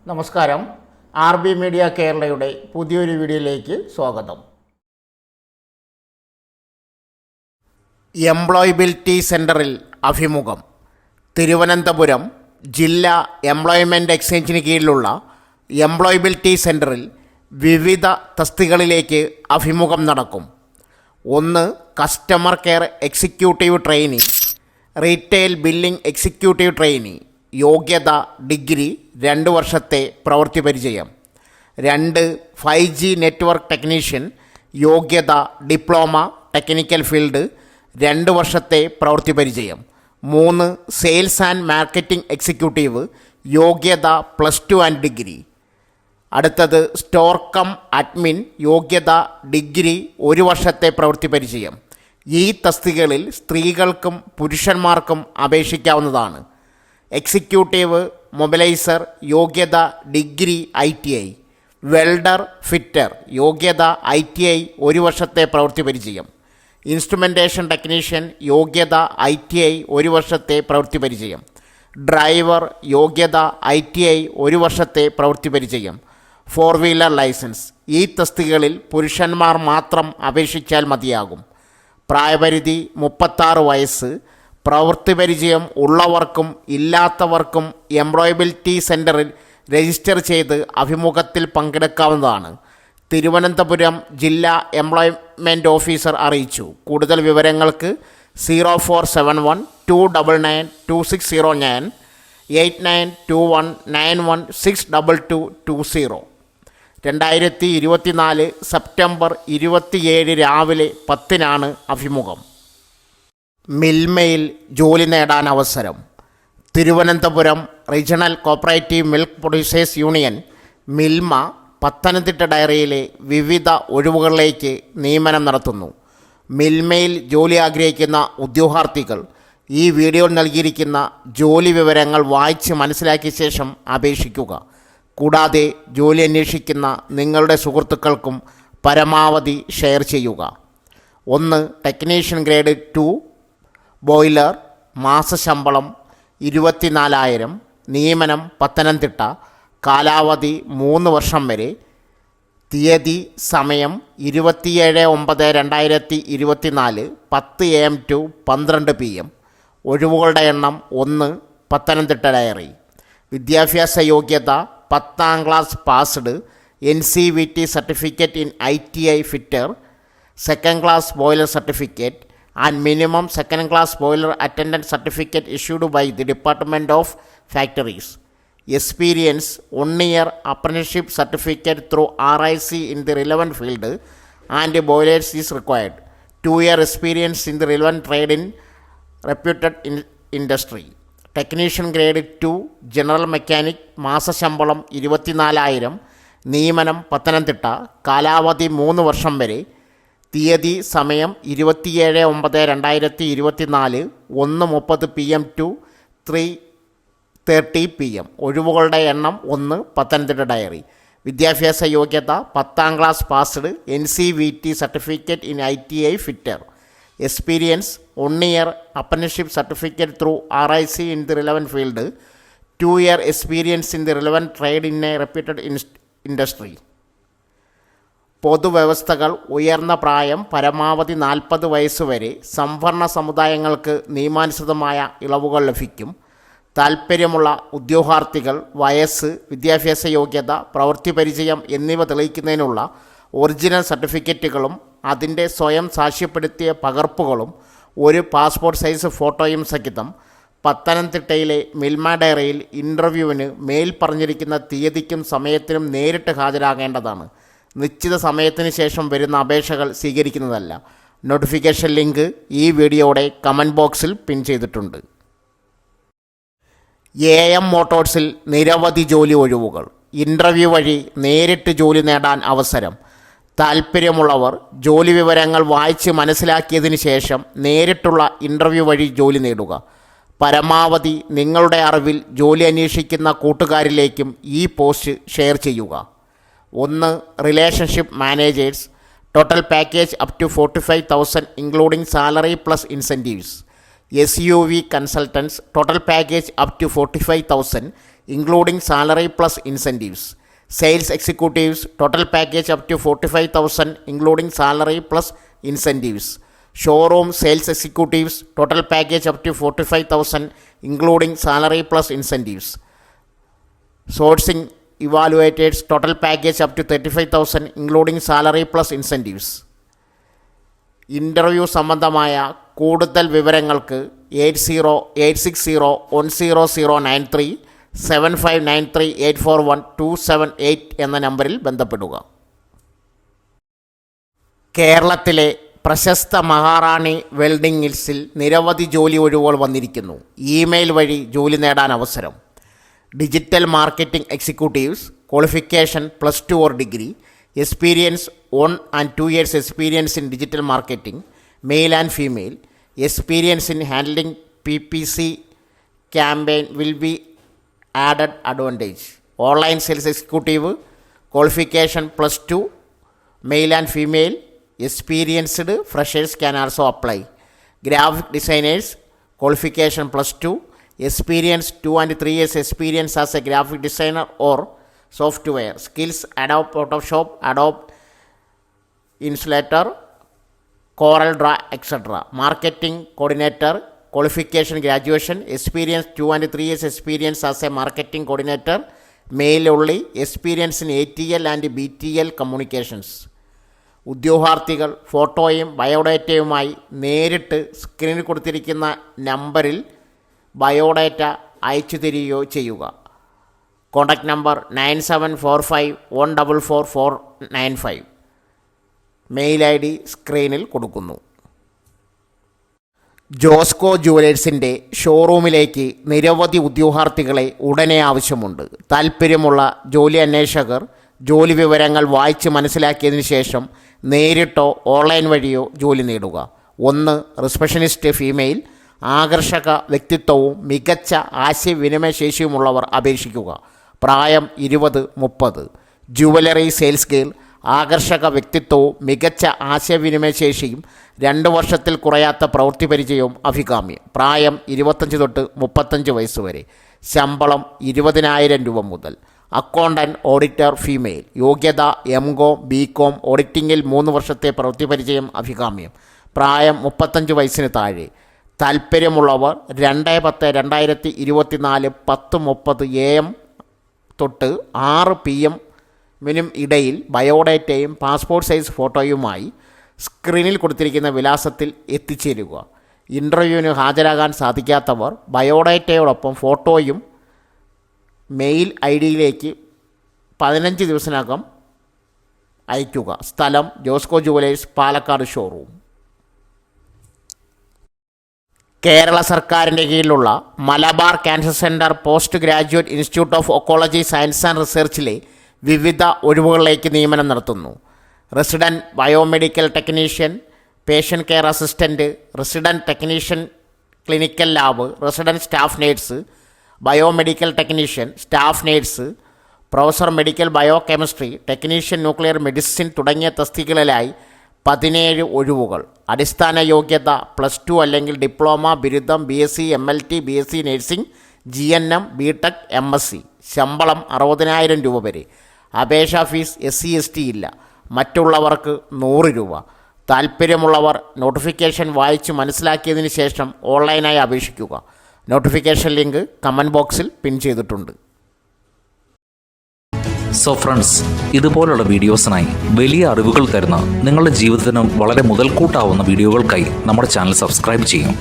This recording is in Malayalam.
നമസ്കാരം. RB മീഡിയ കേരളയുടെ പുതിയൊരു വീഡിയോയിലേക്ക് സ്വാഗതം. എംപ്ലോയബിലിറ്റി സെൻറ്ററിൽ അഭിമുഖം. തിരുവനന്തപുരം ജില്ലാ എംപ്ലോയ്മെൻറ്റ് എക്സ്ചേഞ്ചിന് കീഴിലുള്ള എംപ്ലോയബിലിറ്റി സെൻറ്ററിൽ വിവിധ തസ്തികകളിലേക്ക് അഭിമുഖം നടക്കും. 1. Customer care executive trainee, retail billing executive trainee. യോഗ്യത ഡിഗ്രി, 2 വർഷത്തെ പ്രവൃത്തി പരിചയം. 2. 5G network technician. യോഗ്യത ഡിപ്ലോമ, ടെക്നിക്കൽ ഫീൽഡ്, 2 വർഷത്തെ പ്രവൃത്തി പരിചയം. 3. Sales and marketing executive. യോഗ്യത +2 ആൻഡ് ഡിഗ്രി. അടുത്തത് സ്റ്റോർ കം അഡ്മിൻ. യോഗ്യത ഡിഗ്രി, 1 വർഷത്തെ പ്രവൃത്തി പരിചയം. ഈ തസ്തികകളിൽ സ്ത്രീകൾക്കും പുരുഷന്മാർക്കും അപേക്ഷിക്കാവുന്നതാണ്. Executive mobiliser. യോഗ്യത ഡിഗ്രി, ITI. Welder fitter. യോഗ്യത ITI, 1 വർഷത്തെ പ്രവൃത്തി പരിചയം. Instrumentation technician. യോഗ്യത ITI, 1 വർഷത്തെ പ്രവൃത്തി പരിചയം. ഡ്രൈവർ. യോഗ്യത ITI, 1 വർഷത്തെ പ്രവൃത്തി പരിചയം. 4 വീലർ ലൈസൻസ്. ഈ തസ്തികകളിൽ പുരുഷന്മാർ മാത്രം അപേക്ഷിച്ചാൽ മതിയാകും. പ്രായപരിധി 36 വയസ്സ്. പ്രവൃത്തി പരിചയം ഉള്ളവർക്കും ഇല്ലാത്തവർക്കും എംപ്ലോയബിലിറ്റി സെൻറ്ററിൽ രജിസ്റ്റർ ചെയ്ത് അഭിമുഖത്തിൽ പങ്കെടുക്കാവുന്നതാണ്. തിരുവനന്തപുരം ജില്ലാ എംപ്ലോയ്മെൻറ്റ് ഓഫീസർ അറിയിച്ചു. കൂടുതൽ വിവരങ്ങൾക്ക് 0471 299 2609 8921 91622220. 2024 സെപ്റ്റംബർ 27 രാവിലെ 10-നാണ് അഭിമുഖം. മിൽമയിൽ ജോലി നേടാൻ അവസരം. Thiruvananthapuram regional cooperative milk producers union Milma Pathanamthitta ഡയറിയിലെ വിവിധ ഒഴിവുകളിലേക്ക് നിയമനം നടത്തുന്നു. മിൽമയിൽ ജോലി ആഗ്രഹിക്കുന്ന ഉദ്യോഗാർത്ഥികൾ ഈ വീഡിയോയിൽ നൽകിയിരിക്കുന്ന ജോലി വിവരങ്ങൾ വായിച്ച് മനസ്സിലാക്കിയ ശേഷം അപേക്ഷിക്കുക. കൂടാതെ ജോലി അന്വേഷിക്കുന്ന നിങ്ങളുടെ സുഹൃത്തുക്കൾക്കും പരമാവധി ഷെയർ ചെയ്യുക. 1. Technician grade 2 boiler. മാസശമ്പളം 24,000. നിയമനം പത്തനംതിട്ട. കാലാവധി 3 വർഷം വരെ. തീയതി സമയം 27/9/2024 10 AM to 12 PM. ഒഴിവുകളുടെ എണ്ണം 1. പത്തനംതിട്ട ഡയറി. വിദ്യാഭ്യാസ യോഗ്യത 10ാം class passed. NCVT certificate in ITI fitter. 2nd class boiler certificate and minimum 2nd class boiler attendant certificate issued by the Department of Factories. Experience 1 year apprenticeship certificate through RIC in the relevant field and boilers is required. 2 year experience in the relevant trade in reputed industry. Technician grade 2 general mechanic. മാസശമ്പളം 24,000. നിയമനം പത്തനംതിട്ട. കാലാവധി 3 വർഷം വരെ. തീയതി സമയം 27/9/2024 1:30 PM to 3:30 PM. ഒഴിവുകളുടെ എണ്ണം 1. പത്തനംതിട്ട ഡയറി. വിദ്യാഭ്യാസ യോഗ്യത 10ാം class passed. NCVT certificate in ITI fitter. Experience 1 year apprenticeship certificate through RIC in the relevant field. 2 year experience in the relevant trade in a reputed industry. പൊതുവ്യവസ്ഥകൾ. ഉയർന്ന പ്രായം പരമാവധി 40 വയസ്സ് വരെ. സംവരണ സമുദായങ്ങൾക്ക് നിയമാനുസൃതമായ ഇളവുകൾ ലഭിക്കും. താൽപ്പര്യമുള്ള ഉദ്യോഗാർത്ഥികൾ വയസ്സ്, വിദ്യാഭ്യാസ യോഗ്യത, പ്രവൃത്തി പരിചയം എന്നിവ തെളിയിക്കുന്നതിനുള്ള ഒറിജിനൽ സർട്ടിഫിക്കറ്റുകളും അതിൻ്റെ സ്വയം സാക്ഷ്യപ്പെടുത്തിയ പകർപ്പുകളും 1 പാസ്പോർട്ട് സൈസ് ഫോട്ടോയും സഹിതം പത്തനംതിട്ടയിലെ മിൽമ ഡയറിയിൽ ഇൻ്റർവ്യൂവിന് മേൽ പറഞ്ഞിരിക്കുന്ന തീയതിക്കും സമയത്തിനും നേരിട്ട് ഹാജരാകേണ്ടതാണ്. നിശ്ചിത സമയത്തിന് ശേഷം വരുന്ന അപേക്ഷകൾ സ്വീകരിക്കുന്നതല്ല. നോട്ടിഫിക്കേഷൻ ലിങ്ക് ഈ വീഡിയോയുടെ കമൻറ്റ് ബോക്സിൽ പിൻ ചെയ്തിട്ടുണ്ട്. AM മോട്ടോഴ്സിൽ നിരവധി ജോലി ഒഴിവുകൾ. ഇൻ്റർവ്യൂ വഴി നേരിട്ട് ജോലി നേടാൻ അവസരം. താൽപ്പര്യമുള്ളവർ ജോലി വിവരങ്ങൾ വായിച്ച് മനസ്സിലാക്കിയതിന് ശേഷം നേരിട്ടുള്ള ഇൻ്റർവ്യൂ വഴി ജോലി നേടുക. പരമാവധി നിങ്ങളുടെ അറിവിൽ ജോലി അന്വേഷിക്കുന്ന കൂട്ടുകാരിലേക്കും ഈ പോസ്റ്റ് ഷെയർ ചെയ്യുക. 1. Relationship managers. Total package up to 45,000 including salary plus incentives. SUV consultants, total package up to 45,000 including salary plus incentives. Sales executives, total package up to 45,000 including salary plus incentives. Showroom sales executives, total package up to 45,000 including salary plus incentives. Sourcing evaluators, total package up to 35,000 including salary plus incentives. Interview സംബന്ധമായ കൂടുതൽ വിവരങ്ങൾക്ക് 8086010093 7593841278 എന്ന നമ്പറിൽ ബന്ധപ്പെടുക. കേരളത്തിലെ പ്രശസ്ത മഹാറാണി വെൽഡിംഗ് മിൽസിൽ നിരവധി ജോലി ഒഴിവുകൾ വന്നിരിക്കുന്നു. ഇമെയിൽ വഴി ജോലി നേടാൻ അവസരം. Digital marketing executives, qualification +2 or degree, experience 1 and 2 years experience in digital marketing, male and female. Experience in handling PPC campaign will be added advantage. Online sales executive, qualification +2, male and female. Experienced freshers can also apply. Graphic designers, qualification +2, experience 2 and 3 years experience as a graphic designer or software. Skills: Adobe Photoshop, Adobe Illustrator, Corel Draw, etc. Marketing coordinator, qualification graduation, experience 2 and 3 years experience as a marketing coordinator, male only. Experience in ATL and BTL communications. ഉദ്യോഗാർത്ഥികൾ ഫോട്ടോയും ബയോഡേറ്റയുമായി നേരിട്ട് സ്ക്രീനിൽ കൊടുത്തിരിക്കുന്ന നമ്പറിൽ ബയോഡേറ്റ അയച്ചു തരികയോ ചെയ്യുക. Contact number 9745144495. മെയിൽ ID സ്ക്രീനിൽ കൊടുക്കുന്നു. ജോസ്കോ ജുവലേഴ്സിൻ്റെ ഷോറൂമിലേക്ക് നിരവധി ഉദ്യോഗാർത്ഥികളെ ഉടനെ ആവശ്യമുണ്ട്. താൽപ്പര്യമുള്ള ജോലി അന്വേഷകർ ജോലി വിവരങ്ങൾ വായിച്ച് മനസ്സിലാക്കിയതിന് ശേഷം നേരിട്ടോ ഓൺലൈൻ വഴിയോ ജോലി നേടുക. 1. റിസപ്ഷനിസ്റ്റ് ഫീമെയിൽ, ആകർഷക വ്യക്തിത്വവും മികച്ച ആശയവിനിമയ ശേഷിയുമുള്ളവർ അപേക്ഷിക്കുക. പ്രായം 20-30. ജുവലറി സെയിൽസ് ഗേൾ, ആകർഷക വ്യക്തിത്വവും മികച്ച ആശയവിനിമയ ശേഷിയും 2 വർഷത്തിൽ കുറയാത്ത പ്രവൃത്തി പരിചയവും അഭികാമ്യം. പ്രായം 25-35 വയസ്സ് വരെ. ശമ്പളം 20,000 രൂപ മുതൽ. അക്കൗണ്ടൻറ്റ് ഓഡിറ്റർ ഫീമെയിൽ, യോഗ്യത MCOM BCOM, ഓഡിറ്റിങ്ങിൽ 3 വർഷത്തെ പ്രവൃത്തി പരിചയം അഭികാമ്യം. പ്രായം 35 വയസ്സിന് താഴെ. താൽപ്പര്യമുള്ളവർ 2/10/2024 10:30 AM തൊട്ട് 6 PM ഇടയിൽ ബയോഡേറ്റയും പാസ്പോർട്ട് സൈസ് ഫോട്ടോയുമായി സ്ക്രീനിൽ കൊടുത്തിരിക്കുന്ന വിലാസത്തിൽ എത്തിച്ചേരുക. ഇൻ്റർവ്യൂവിന് ഹാജരാകാൻ സാധിക്കാത്തവർ ബയോഡേറ്റയോടൊപ്പം ഫോട്ടോയും മെയിൽ IDയിലേക്ക് 15 ദിവസത്തിനകം അയയ്ക്കുക. സ്ഥലം: ജോസ്കോ ജുവലേഴ്സ്, പാലക്കാട് ഷോറൂം. കേരള സർക്കാരിൻ്റെ കീഴിലുള്ള Malabar cancer centre post graduate institute of oncology science and റിസർച്ചിലെ വിവിധ ഒഴിവുകളിലേക്ക് നിയമനം നടത്തുന്നു. Resident biomedical technician, patient care assistant, resident technician clinical lab, resident staff nurse, biomedical technician, staff nurse, professor medical biochemistry, technician nuclear medicine തുടങ്ങിയ തസ്തികകളിലായി 17 ഒഴിവുകൾ. അടിസ്ഥാന യോഗ്യത +2 അല്ലെങ്കിൽ ഡിപ്ലോമ, ബിരുദം, BSc, MLT, BSc nursing, GNM, BTech, MSc. ശമ്പളം 60,000 രൂപ വരെ. അപേക്ഷാ ഫീസ് SC/ST ഇല്ല. മറ്റുള്ളവർക്ക് 100 രൂപ. താൽപ്പര്യമുള്ളവർ നോട്ടിഫിക്കേഷൻ വായിച്ച് മനസ്സിലാക്കിയതിന് ശേഷം ഓൺലൈനായി അപേക്ഷിക്കുക. നോട്ടിഫിക്കേഷൻ ലിങ്ക് കമൻറ്റ് ബോക്സിൽ പിൻ ചെയ്തിട്ടുണ്ട്. സോ ഫ്രണ്ട്സ്, ഇതുപോലുള്ള വീഡിയോസിനായി വലിയ അറിവുകൾ തരുന്ന നിങ്ങളുടെ ജീവിതത്തിന് വളരെ മുതൽക്കൂട്ടാവുന്ന വീഡിയോകൾക്കായി നമ്മുടെ ചാനൽ സബ്സ്ക്രൈബ് ചെയ്യും.